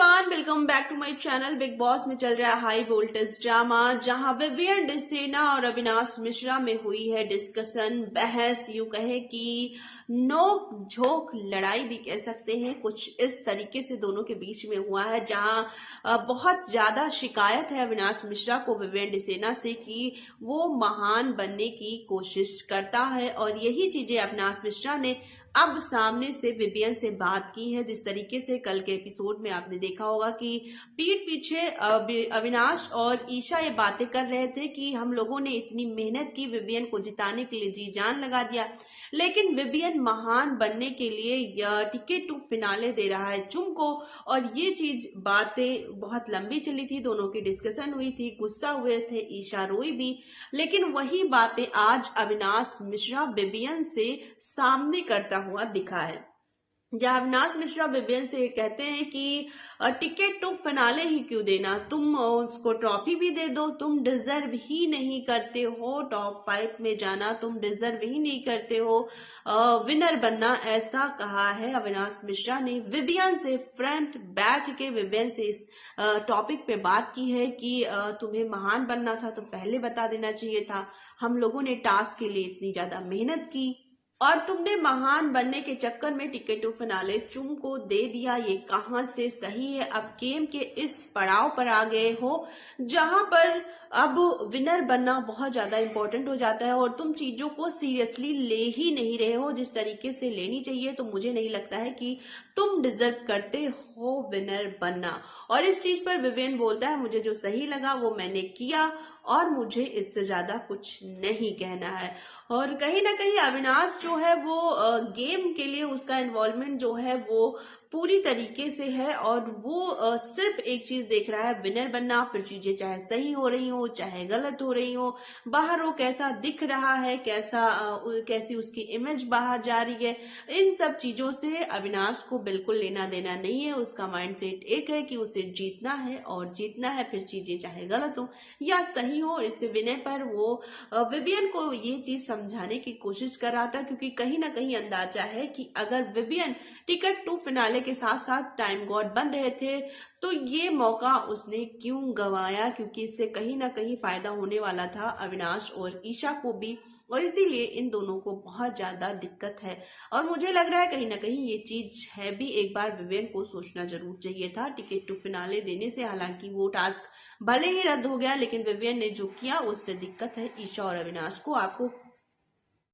Everyone, welcome back to my channel. Bigg Boss में चल रहा है हाई वोल्टेज ड्रामा, जहां विवियन डिसेना और अविनाश मिश्रा में हुई है डिस्कशन, बहस, यूं कहे कि नोक झोंक लड़ाई भी कह सकते हैं। कुछ इस तरीके से दोनों के बीच में हुआ है, जहां बहुत ज्यादा शिकायत है अविनाश मिश्रा को विवियन डिसेना से कि वो महान बनने की कोशिश करता है, और यही चीजें अविनाश मिश्रा ने अब सामने से विवियन से बात की है। जिस तरीके से कल के एपिसोड में आपने देखा होगा कि पीठ पीछे अविनाश और ईशा ये बातें कर रहे थे कि हम लोगों ने इतनी मेहनत की, विवियन को जिताने के लिए जी जान लगा दिया, लेकिन विवियन महान बनने के लिए टिकट टू फिनाले दे रहा है चुम को। और ये चीज बातें बहुत लंबी चली थी, दोनों की डिस्कशन हुई थी, गुस्सा हुए थे, ईशा रोई भी, लेकिन वही बातें आज अविनाश मिश्रा विवियन से सामने करता हुआ दिखा है। जहां अविनाश मिश्रा विवियन से कहते हैं कि टिकट टू फिनाले ही क्यों देना, तुम उसको ट्रॉफी भी दे दो, तुम डिजर्व ही नहीं करते हो टॉप 5 में जाना, तुम डिजर्व ही नहीं करते हो विनर बनना, ऐसा कहा है अविनाश मिश्रा ने विवियन से। फ्रंट बैठ के विवियन से इस टॉपिक पे बात की है कि तुम्हें महान बनना था तो पहले बता देना चाहिए था, हम लोगों ने टास्क के लिए इतनी ज्यादा मेहनत की और तुमने महान बनने के चक्कर में टिकट टू फिनाले चुम को दे दिया, ये कहां से सही है। अब गेम के इस पड़ाव पर आ गए हो जहां पर अब विनर बनना बहुत ज्यादा इंपॉर्टेंट हो जाता है, और तुम चीजों को सीरियसली ले ही नहीं रहे हो जिस तरीके से लेनी चाहिए। तो मुझे नहीं लगता है कि तुम डिजर्व करते हो विनर बनना। और इस चीज पर विवियन बोलता है, मुझे जो सही लगा वो मैंने किया और मुझे इससे ज्यादा कुछ नहीं कहना है। और कहीं ना कहीं अविनाश जो है वो गेम के लिए उसका इन्वॉल्वमेंट जो है वो पूरी तरीके से है, और वो सिर्फ एक चीज देख रहा है, विनर बनना। फिर चीजें चाहे सही हो रही हो चाहे गलत हो रही हो, बाहर वो कैसा दिख रहा है, कैसी उसकी इमेज बाहर जा रही है, इन सब चीजों से अविनाश को बिल्कुल लेना देना नहीं है। उसका माइंडसेट एक है कि उसे जीतना है, और जीतना है फिर चीजें चाहे गलत हो या सही हो। इससे विनय पर वो विवियन को ये चीज समझाने की कोशिश कर रहा था, क्योंकि कहीं ना कहीं अंदाजा है कि अगर विवियन टिकट टू फिनाले के साथ साथ टाइम गॉड बन रहे थे तो ये मौका उसने क्यों गंवाया, क्योंकि इससे कहीं ना कहीं फायदा होने वाला था अविनाश और ईशा को भी, और इसीलिए इन दोनों को बहुत ज्यादा दिक्कत है। और मुझे लग रहा है कहीं ना कहीं ये चीज है भी, एक बार विवियन को सोचना जरूर चाहिए था टिकट टू फिनाले देने से। हालांकि वो टास्क भले ही रद्द हो गया, लेकिन विवियन ने जो किया उससे दिक्कत है ईशा और अविनाश को। आपको